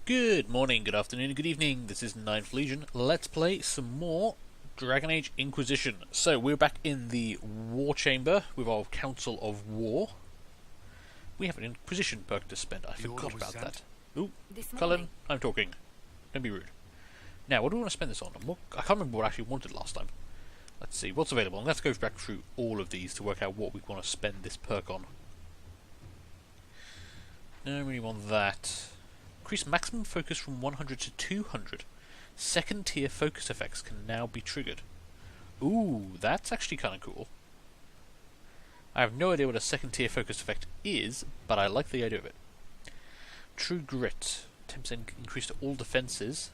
Good morning, good afternoon, good evening. This is Ninth Legion. Let's play some more Dragon Age Inquisition. So we're back in the War Chamber with our Council of War. We have an Inquisition perk to spend. I forgot about that. Ooh, Cullen, I'm talking. Don't be rude. Now, what do we want to spend this on? I can't remember what I actually wanted last time. Let's see what's available. And let's go back through all of these to work out what we want to spend this perk on. Don't really want that. Increase maximum focus from 100 to 200. Second tier focus effects can now be triggered. Ooh, that's actually kind of cool. I have no idea what a second tier focus effect is, but I like the idea of it. True Grit. 10% increase to all defenses.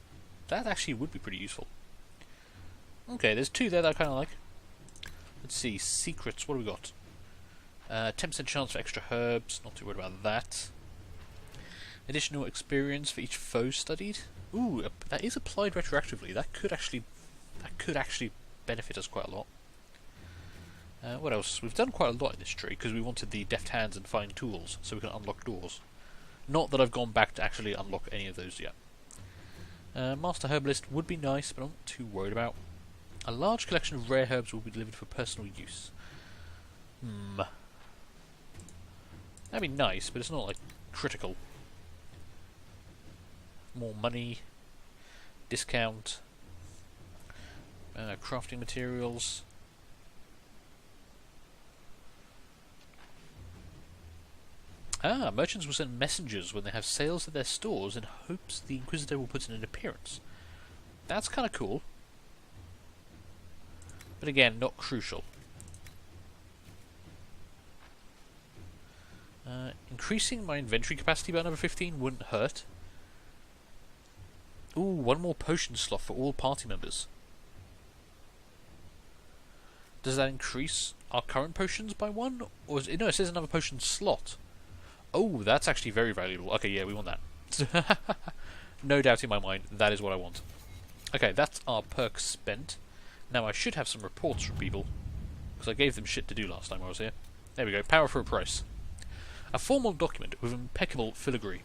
That actually would be pretty useful. Okay, there's two there that I kind of like. Let's see, secrets, what do we got? 10% chance for extra herbs, not too worried about that. Additional experience for each foe studied. Ooh, that is applied retroactively. That could actually benefit us quite a lot. What else? We've done quite a lot in this tree because we wanted the deft hands and fine tools so we can unlock doors. Not that I've gone back to actually unlock any of those yet. Master Herbalist would be nice, but I'm not too worried about. A large collection of rare herbs will be delivered for personal use. That'd be nice, but it's not like critical. More money, discount, crafting materials. Merchants will send messengers when they have sales at their stores in hopes the Inquisitor will put in an appearance. That's kind of cool. But again, not crucial. Increasing my inventory capacity by another 15 wouldn't hurt. Ooh, one more potion slot for all party members. Does that increase our current potions by one? Or is it, no, it says another potion slot. Oh, that's actually very valuable. Okay, yeah, we want that. No doubt in my mind, that is what I want. Okay, that's our perk spent. Now I should have some reports from people, because I gave them shit to do last time I was here. There we go, power for a price. A formal document with impeccable filigree.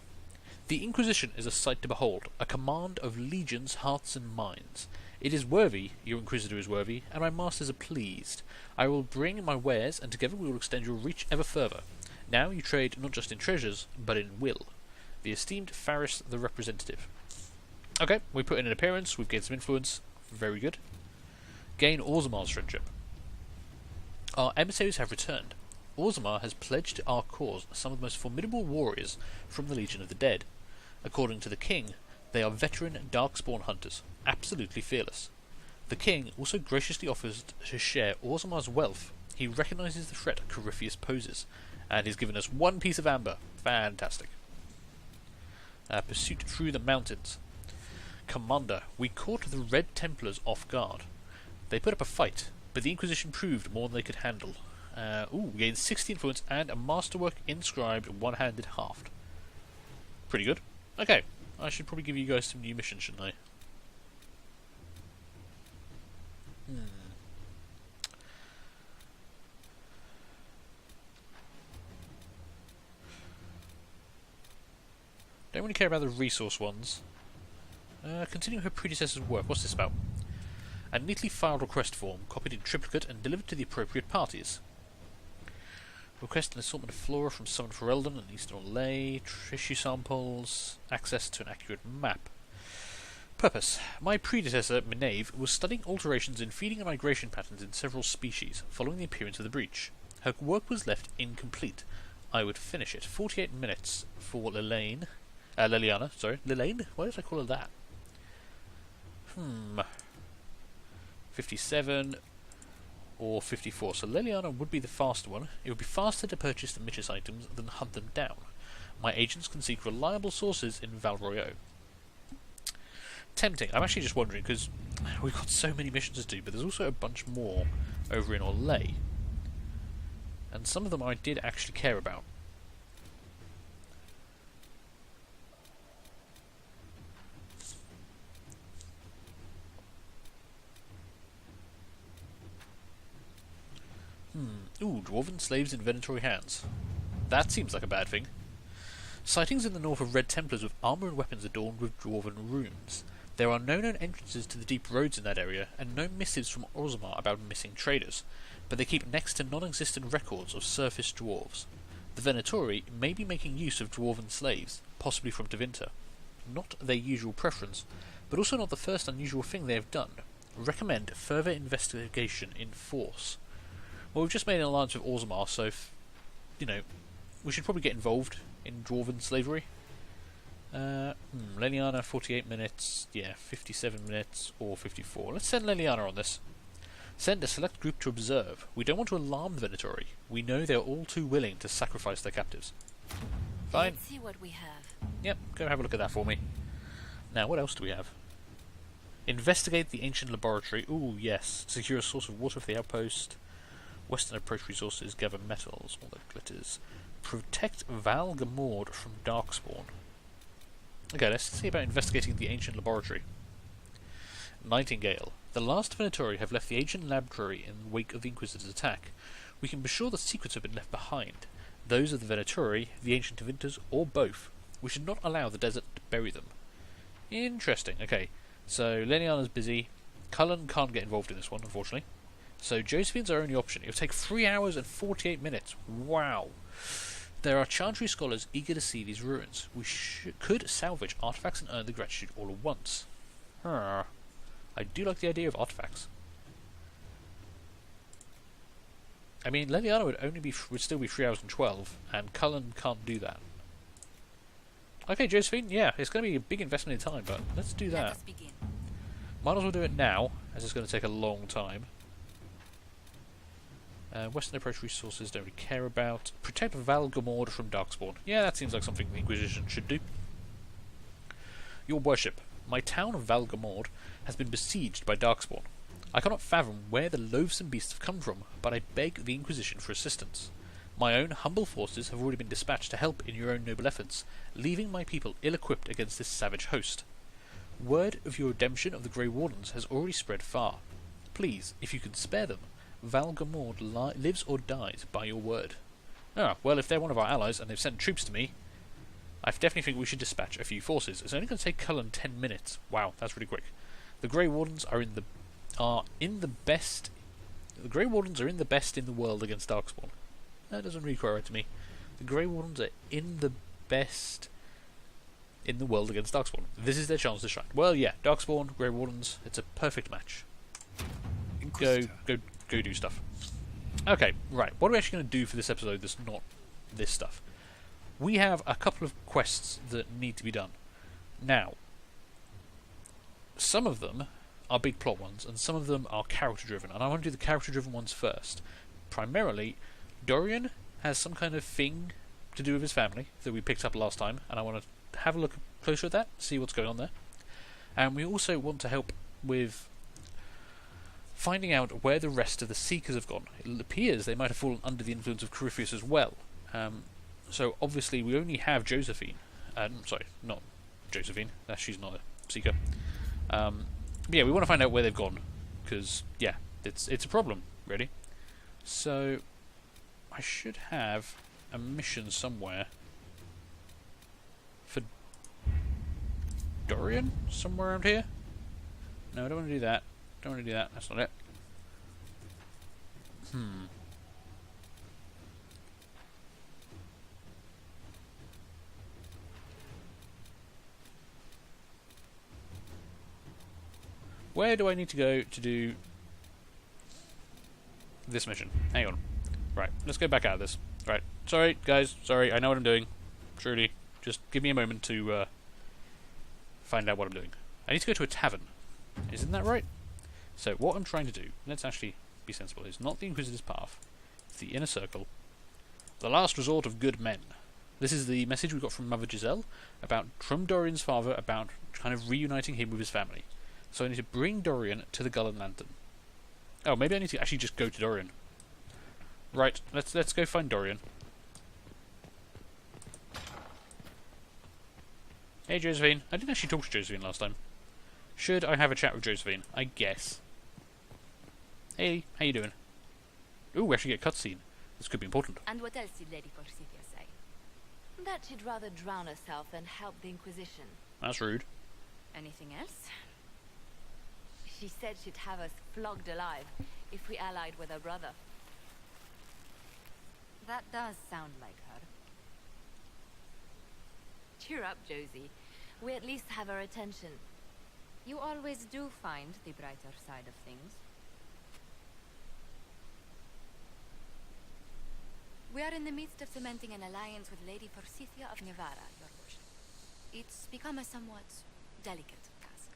The Inquisition is a sight to behold, a command of legions, hearts and minds. It is worthy, your Inquisitor is worthy, and my masters are pleased. I will bring my wares, and together we will extend your reach ever further. Now you trade not just in treasures, but in will. The esteemed Faris the Representative. Okay, we put in an appearance, we've gained some influence. Very good. Gain Orzamar's friendship. Our emissaries have returned. Orzamar has pledged to our cause some of the most formidable warriors from the Legion of the Dead. According to the king, they are veteran darkspawn hunters, absolutely fearless. The king also graciously offers to share Orzamar's wealth. He recognises the threat Corypheus poses, and he's given us one piece of amber. Fantastic. Pursuit through the mountains. Commander, we caught the Red Templars off guard. They put up a fight, but the Inquisition proved more than they could handle. We gained 60 influence and a masterwork inscribed one-handed halved. Pretty good. Okay, I should probably give you guys some new missions, shouldn't I? Don't really care about the resource ones. Continue her predecessor's work. What's this about? A neatly filed request form, copied in triplicate and delivered to the appropriate parties. Request an assortment of flora from Southern Ferelden and Eastern Orlais, tissue samples, access to an accurate map. Purpose. My predecessor, Minave, was studying alterations in feeding and migration patterns in several species, following the appearance of the breach. Her work was left incomplete. I would finish it. 48 minutes for Liliana, sorry. Lilane? Why did I call her that? 57 or 54. So Liliana would be the faster one. It would be faster to purchase the Michus items than hunt them down. My agents can seek reliable sources in Valroyo. Tempting. I'm actually just wondering, because we've got so many missions to do, but there's also a bunch more over in Orlais. And some of them I did actually care about. Ooh, Dwarven slaves in inventory hands. That seems like a bad thing. Sightings in the north of Red Templars with armour and weapons adorned with dwarven runes. There are no known entrances to the deep roads in that area, and no missives from Orzammar about missing traders, but they keep next to non-existent records of surface dwarves. The Venatori may be making use of dwarven slaves, possibly from Tevinter. Not their usual preference, but also not the first unusual thing they have done. Recommend further investigation in force. Well, we've just made an alliance with Orzammar, so, we should probably get involved in dwarven slavery. Leliana, 48 minutes, 57 minutes, or 54. Let's send Leliana on this. Send a select group to observe. We don't want to alarm the Venatori. We know they're all too willing to sacrifice their captives. Fine. Let's see what we have. Yep, go have a look at that for me. Now, what else do we have? Investigate the ancient laboratory. Ooh, yes. Secure a source of water for the outpost. Western approach resources. Gather metals. All that glitters. Protect Val Gamord from Darkspawn. Okay, let's see about investigating the ancient laboratory. Nightingale. The last Venatori have left the ancient laboratory in the wake of the Inquisitor's attack. We can be sure that secrets have been left behind. Those of the Venatori, the ancient Tevinters, or both. We should not allow the desert to bury them. Interesting. Okay, so Leniana's busy. Cullen can't get involved in this one, unfortunately. So Josephine's our only option. It'll take 3 hours and 48 minutes. Wow. There are Chantry scholars eager to see these ruins. We could salvage artifacts and earn the gratitude all at once. I do like the idea of artifacts. I mean, Leliana would still be 3 hours and 12, and Cullen can't do that. Okay, Josephine, yeah, it's going to be a big investment in time, but let's do that. Let us begin. Might as well do it now, as it's going to take a long time. Western approach resources don't really care about. Protect Val Gamord from Darkspawn. Yeah, that seems like something the Inquisition should do. Your worship, my town of Val Gamord has been besieged by Darkspawn. I cannot fathom where the loathsome beasts have come from, but I beg the Inquisition for assistance. My own humble forces have already been dispatched to help in your own noble efforts, leaving my people ill-equipped against this savage host. Word of your redemption of the Grey Wardens has already spread far. Please, if you can spare them, Val Gamord lives or dies by your word. Ah, well, if they're one of our allies and they've sent troops to me, I definitely think we should dispatch a few forces. It's only going to take Cullen 10 minutes. Wow, that's really quick. The Grey Wardens are in the best. The Grey Wardens are in the best in the world against Darkspawn. That doesn't read quite right to me. The Grey Wardens are in the best in the world against Darkspawn. This is their chance to shine. Well, yeah, Darkspawn, Grey Wardens, it's a perfect match. Go do stuff. Okay, right. What are we actually going to do for this episode that's not this stuff? We have a couple of quests that need to be done. Now, some of them are big plot ones, and some of them are character-driven, and I want to do the character-driven ones first. Primarily, Dorian has some kind of thing to do with his family that we picked up last time, and I want to have a look closer at that, see what's going on there. And we also want to help with finding out where the rest of the Seekers have gone. It appears they might have fallen under the influence of Corypheus as well. So obviously we only have Josephine. Sorry, not Josephine. She's not a Seeker. But yeah, we want to find out where they've gone, because yeah, it's a problem, really. So I should have a mission somewhere for Dorian, somewhere around here. No, I don't want to do that. Don't want to do that. That's not it. Where do I need to go to do this mission? Hang on. Right, let's go back out of this. Right, sorry guys, sorry, I know what I'm doing. Truly, just give me a moment to find out what I'm doing. I need to go to a tavern. Isn't that right? So what I'm trying to do, let's actually be sensible, is not the Inquisitor's path. It's the inner circle. The last resort of good men. This is the message we got from Mother Giselle from Dorian's father about kind of reuniting him with his family. So I need to bring Dorian to the Gullen Lantern. Oh, maybe I need to actually just go to Dorian. Right, let's go find Dorian. Hey Josephine, I didn't actually talk to Josephine last time. Should I have a chat with Josephine? I guess. Hey, how you doing? Ooh, we actually get a cutscene. This could be important. And what else did Lady Forsythia say? That she'd rather drown herself than help the Inquisition. That's rude. Anything else? She said she'd have us flogged alive if we allied with her brother. That does sound like her. Cheer up, Josie. We at least have her attention. You always do find the brighter side of things. We are in the midst of cementing an alliance with Lady Forsythia of Navarra, your worship. It's become a somewhat delicate task.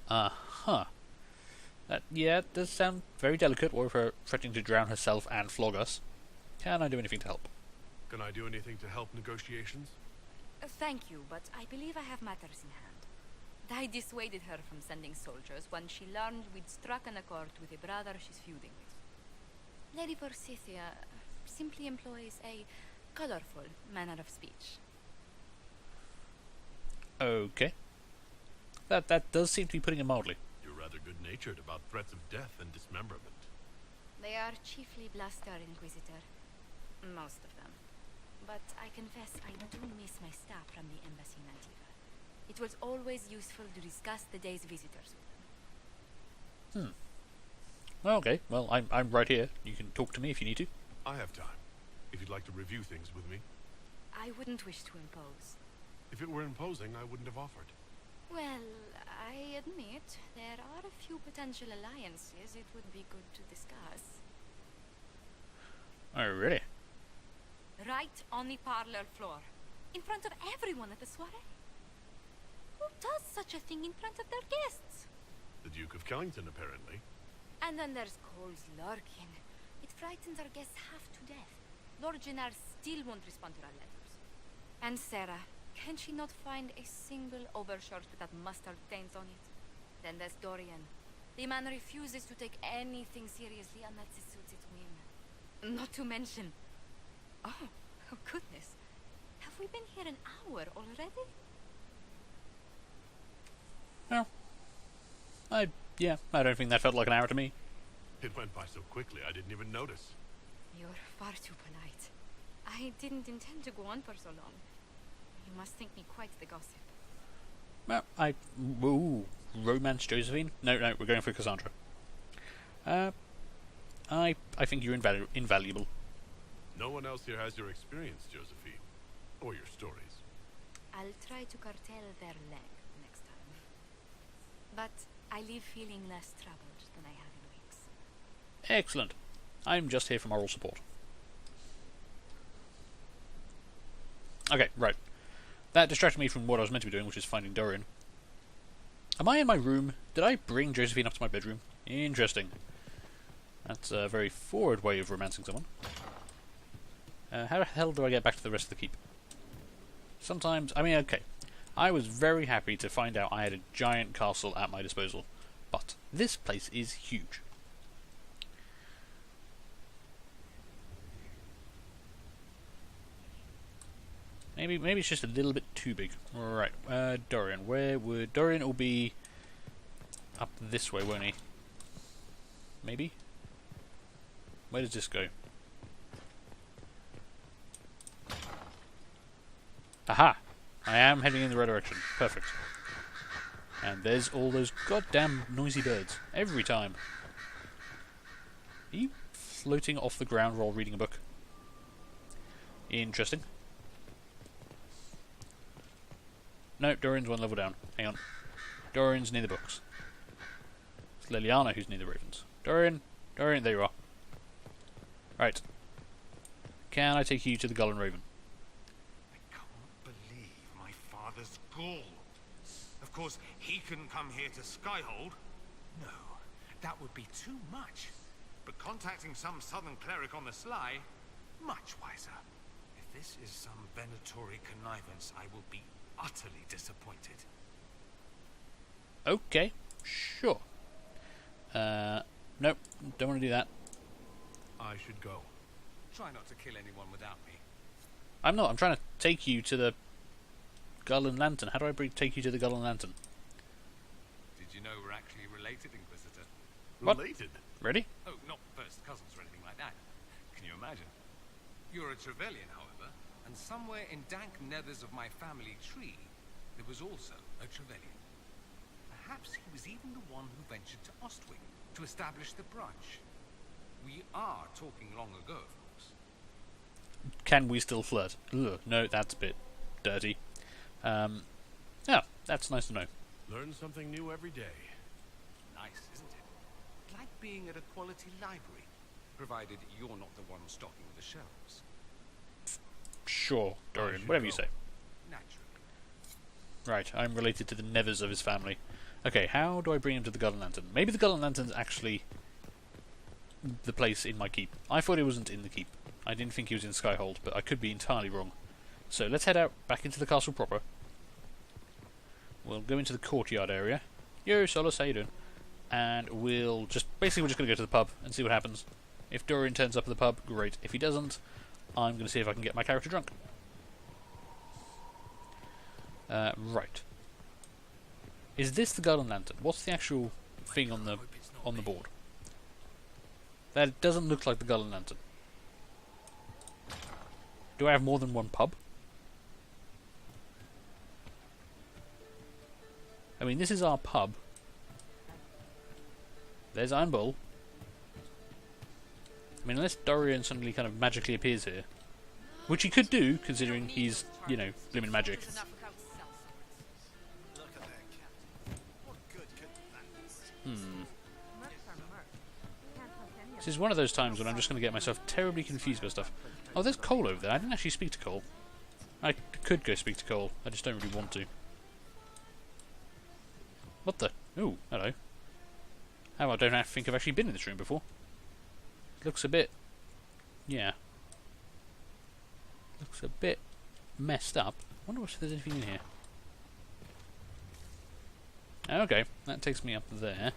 Uh-huh. Yeah, it does sound very delicate, or her threatening to drown herself and flog us. Can I do anything to help? Can I do anything to help negotiations? Thank you, but I believe I have matters in hand. I dissuaded her from sending soldiers when she learned we'd struck an accord with a brother she's feuding with. Lady Forsythia simply employs a colorful manner of speech. Okay. That does seem to be putting it mildly. You're rather good-natured about threats of death and dismemberment. They are chiefly bluster, Inquisitor. Most of them. But I confess I do miss my staff from the embassy in Antigua. It was always useful to discuss the day's visitors with them. Well, okay. Well, I'm right here. You can talk to me if you need to. I have time, if you'd like to review things with me. I wouldn't wish to impose. If it were imposing, I wouldn't have offered. Well, I admit there are a few potential alliances it would be good to discuss. Oh, really? Right on the parlor floor, in front of everyone at the soiree. Who does such a thing in front of their guests? The Duke of Kellington, apparently. And then there's Cole's Larkin. It frightens our guests half to death. Lord Gennard still won't respond to our letters. And Sarah, can she not find a single overshirt without mustard stains on it? Then there's Dorian. The man refuses to take anything seriously unless it suits its whim. Not to mention... Oh goodness. Have we been here an hour already? Well, I don't think that felt like an hour to me. It went by so quickly I didn't even notice. You're far too polite. I didn't intend to go on for so long. You must think me quite the gossip. Well, romance Josephine? No, we're going for Cassandra. I think you're invaluable. No one else here has your experience, Josephine. Or your stories. I'll try to curtail their leg next time. But I leave feeling less troubled than I have in weeks. Excellent. I'm just here for moral support. Okay, right. That distracted me from what I was meant to be doing, which is finding Dorian. Am I in my room? Did I bring Josephine up to my bedroom? Interesting. That's a very forward way of romancing someone. How the hell do I get back to the rest of the keep? Sometimes, okay. I was very happy to find out I had a giant castle at my disposal. But this place is huge. Maybe it's just a little bit too big. Right, Dorian. Dorian will be up this way, won't he? Maybe? Where does this go? Aha! I am heading in the right direction. Perfect. And there's all those goddamn noisy birds. Every time. Are you floating off the ground while reading a book? Interesting. No, Dorian's one level down. Hang on. Dorian's near the books. It's Liliana who's near the ravens. Dorian, there you are. Right. Can I take you to the Gull and Raven? I can't believe my father's gall. Of course, he couldn't come here to Skyhold. No, that would be too much. But contacting some southern cleric on the sly, much wiser. If this is some Venatori connivance, I will be utterly disappointed. Okay, sure. Nope, don't want to do that. I should go. Try not to kill anyone without me. I'm not. I'm trying to take you to the Gull and Lantern. How do I take you to the Gull and Lantern? Did you know we're actually related, Inquisitor? What? Related? Ready? Oh, not first cousins or anything like that. Can you imagine? You're a Trevelyan, however. And somewhere in dank nethers of my family tree, there was also a Trevelyan. Perhaps he was even the one who ventured to Ostwing to establish the branch. We are talking long ago, of course. Can we still flirt? Ugh, no, that's a bit dirty. Yeah, that's nice to know. Learn something new every day. Nice, isn't it? Like being at a quality library, provided you're not the one stocking the shelves. Sure, Dorian, whatever you say. Naturally. Right, I'm related to the Nevers of his family. Okay, how do I bring him to the Golden Lantern? Maybe the Golden Lantern's actually the place in my keep. I thought it wasn't in the keep. I didn't think he was in Skyhold, but I could be entirely wrong. So let's head out back into the castle proper. We'll go into the courtyard area. Yo, Solus, how you doing? And we're just going to go to the pub and see what happens. If Dorian turns up at the pub, great. If he doesn't, I'm going to see if I can get my character drunk. Right. Is this the Golden Lantern? What's the actual thing on the board? That doesn't look like the Golden Lantern. Do I have more than one pub? I mean, this is our pub. There's Iron Bull. I mean, unless Dorian suddenly kind of magically appears here. Which he could do, considering he's, you know, blimmin' magic. This is one of those times when I'm just going to get myself terribly confused about stuff. Oh, there's Cole over there. I didn't actually speak to Cole. I could go speak to Cole. I just don't really want to. What the? Ooh, hello. How I don't think I've actually been in this room before. Looks a bit... yeah. Looks a bit messed up. Wonder if there's anything in here. Okay, that takes me up there.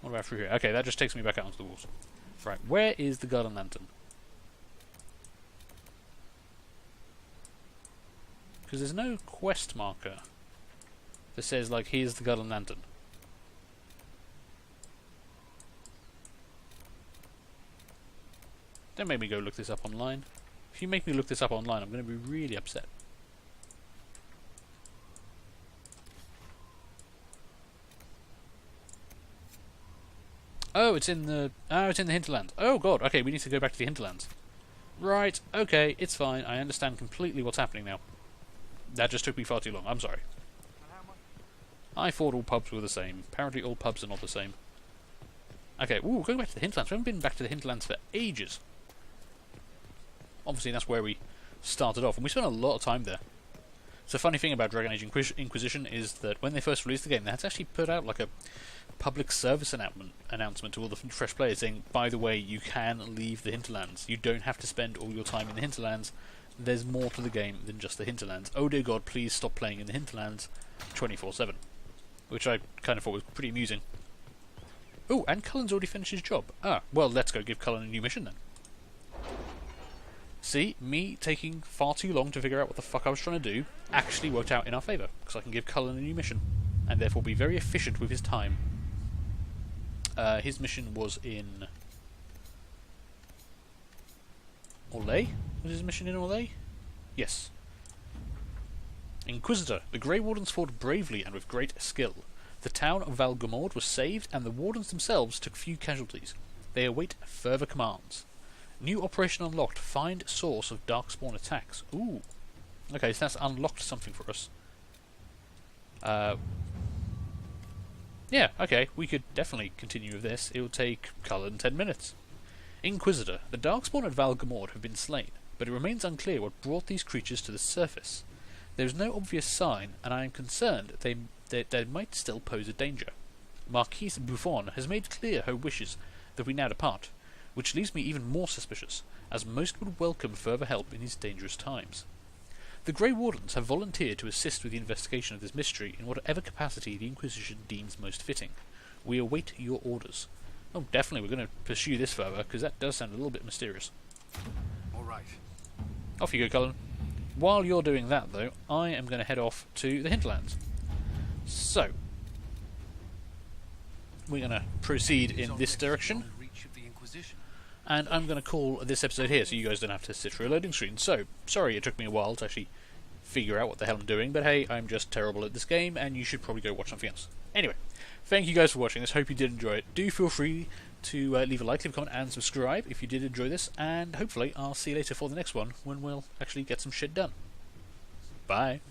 What about through here? Okay, that just takes me back out onto the walls. Right, where is the Golden Lantern? Because there's no quest marker that says, like, here's the Golden Lantern. Don't make me go look this up online. If you make me look this up online, I'm going to be really upset. Oh, it's in the hinterland. Oh god, okay, we need to go back to the hinterlands. Right, okay, it's fine. I understand completely what's happening now. That just took me far too long. I'm sorry. I thought all pubs were the same. Apparently all pubs are not the same. Okay, ooh, going back to the hinterlands. We haven't been back to the hinterlands for ages. Obviously, that's where we started off, and we spent a lot of time there. So the funny thing about Dragon Age Inquisition is that when they first released the game, they had to actually put out like a public service announcement to all the fresh players saying, by the way, you can leave the hinterlands. You don't have to spend all your time in the hinterlands. There's more to the game than just the hinterlands. Oh dear god, please stop playing in the hinterlands 24/7. Which I kind of thought was pretty amusing. Oh, and Cullen's already finished his job. Ah, well, let's go give Cullen a new mission then. See, me taking far too long to figure out what the fuck I was trying to do actually worked out in our favour, because I can give Cullen a new mission, and therefore be very efficient with his time. His mission was in Orlais? Was his mission in Orlais? Yes. Inquisitor, the Grey Wardens fought bravely and with great skill. The town of Valgamord was saved, and the Wardens themselves took few casualties. They await further commands. New operation unlocked. Find source of Darkspawn attacks. Ooh. Okay, so that's unlocked something for us. Yeah, okay, we could definitely continue with this. It will take Cullen 10 minutes. Inquisitor, the Darkspawn at Valgamord have been slain, but it remains unclear what brought these creatures to the surface. There is no obvious sign, and I am concerned they might still pose a danger. Marquise Buffon has made clear her wishes that we now depart, which leaves me even more suspicious, as most would welcome further help in these dangerous times. The Grey Wardens have volunteered to assist with the investigation of this mystery in whatever capacity the Inquisition deems most fitting. We await your orders. Oh, definitely we're going to pursue this further, because that does sound a little bit mysterious. All right. Off you go, Cullen. While you're doing that, though, I am going to head off to the hinterlands. So, we're going to proceed in this direction. And I'm going to call this episode here so you guys don't have to sit through a loading screen. So, sorry it took me a while to actually figure out what the hell I'm doing, but hey, I'm just terrible at this game, and you should probably go watch something else. Anyway, thank you guys for watching this, hope you did enjoy it. Do feel free to leave a like, leave a comment, and subscribe if you did enjoy this, and hopefully I'll see you later for the next one, when we'll actually get some shit done. Bye.